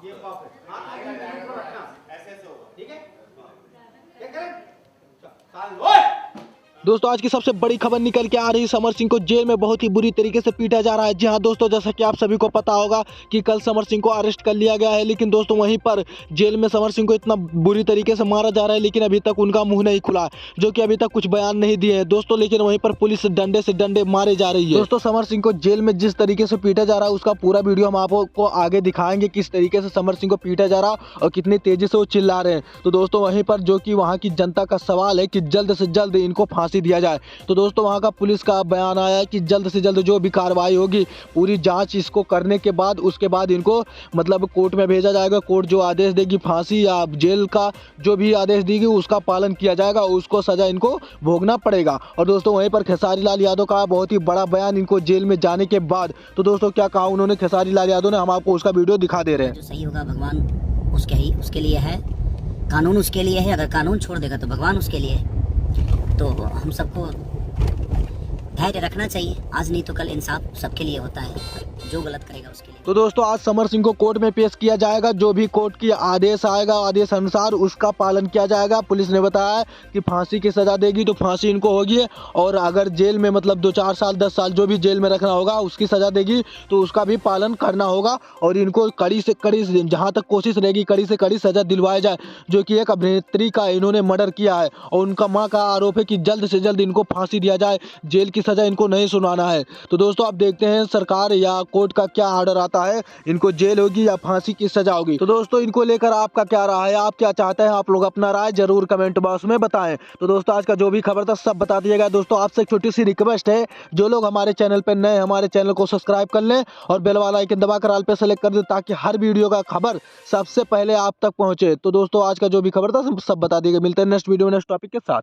ये पॉकेट हाथ को रखना ऐसे होगा, ठीक है? क्या करें? चल ओए। दोस्तों आज की सबसे बड़ी खबर निकल के आ रही है, समर सिंह को जेल में बहुत ही बुरी तरीके से पीटा जा रहा है। जी हां दोस्तों, जैसा कि आप सभी को पता होगा कि कल समर सिंह को अरेस्ट कर लिया गया है, लेकिन दोस्तों वहीं पर जेल में समर सिंह को इतना बुरी तरीके से मारा जा रहा है, लेकिन अभी तक उनका मुंह नहीं खुला, जो कि अभी तक कुछ बयान नहीं दिए हैं दोस्तों। लेकिन वहीं पर पुलिस से डंडे मारे जा रही है। दोस्तों समर सिंह को जेल में जिस तरीके से पीटा जा रहा है उसका पूरा वीडियो हम आपको आगे दिखाएंगे, किस तरीके से समर सिंह को पीटा जा रहा है और कितनी तेजी से वो चिल्ला रहे हैं। तो दोस्तों वहीं पर जो कि वहाँ की जनता का सवाल है कि जल्द से जल्द इनको फांसी दिया जाए। तो दोस्तों वहां का पुलिस का बयान आया है कि जल्द से जल्द जो भी कार्रवाई होगी, पूरी जांच इसको करने के बाद उसके बाद इनको मतलब कोर्ट में भेजा जाएगा। कोर्ट जो आदेश देगी फांसी या जेल का जो भी आदेश देगी उसका पालन किया जाएगा, उसको सजा इनको भोगना पड़ेगा। और दोस्तों वहीं पर खेसारी लाल यादव का बहुत ही बड़ा बयान इनको जेल में जाने के बाद। तो दोस्तों क्या कहा उन्होंने खेसारी लाल यादव ने, हम आपको उसका वीडियो दिखा दे रहे हैं। जो सही होगा भगवान उसके लिए है, कानून उसके लिए है। अगर कानून छोड़ देगा तो भगवान उसके लिए है। तो हम सबको धैर्य रखना चाहिए, आज नहीं तो कल इंसाफ सबके लिए होता है, जो गलत करेगा उसके लिए। तो दोस्तों आज समर सिंह को कोर्ट में पेश किया जाएगा, जो भी कोर्ट की आदेश आएगा आदेश अनुसार उसका पालन किया जाएगा। पुलिस ने बताया है कि फांसी की सजा देगी तो फांसी इनको होगी, और अगर जेल में मतलब 2-4 साल 10 साल जो भी जेल में रखना होगा उसकी सजा देगी तो उसका भी पालन करना होगा। और इनको कड़ी से कड़ी जहाँ तक कोशिश रहेगी कड़ी से कड़ी सजा दिलवाई जाए, जो कि एक अभिनेत्री का इन्होंने मर्डर किया है और उनका माँ का आरोप है कि जल्द से जल्द इनको फांसी दिया जाए, जेल की सजा इनको नहीं सुनाना है। तो दोस्तों आप देखते हैं सरकार या कोर्ट का क्या ऑर्डर आता है, इनको जेल होगी या फांसी की सजा होगी। तो दोस्तों इनको लेकर आपका क्या राय है, आप क्या चाहते हैं, आप लोग अपना राय जरूर कमेंट बॉक्स में बताएं। तो दोस्तों आज का जो भी खबर था सब बता दिया गया। दोस्तों आपसे एक छोटी सी रिक्वेस्ट है, जो लोग हमारे चैनल पर नए हमारे चैनल को सब्सक्राइब कर लें और बेल वाला आइकन दबाकर ऑल पे सेलेक्ट कर दें, ताकि हर वीडियो का खबर सबसे पहले आप तक पहुंचे। तो दोस्तों आज का जो भी खबर था सब बता दिया गया। मिलते हैं नेक्स्ट वीडियो में नेक्स्ट टॉपिक के साथ।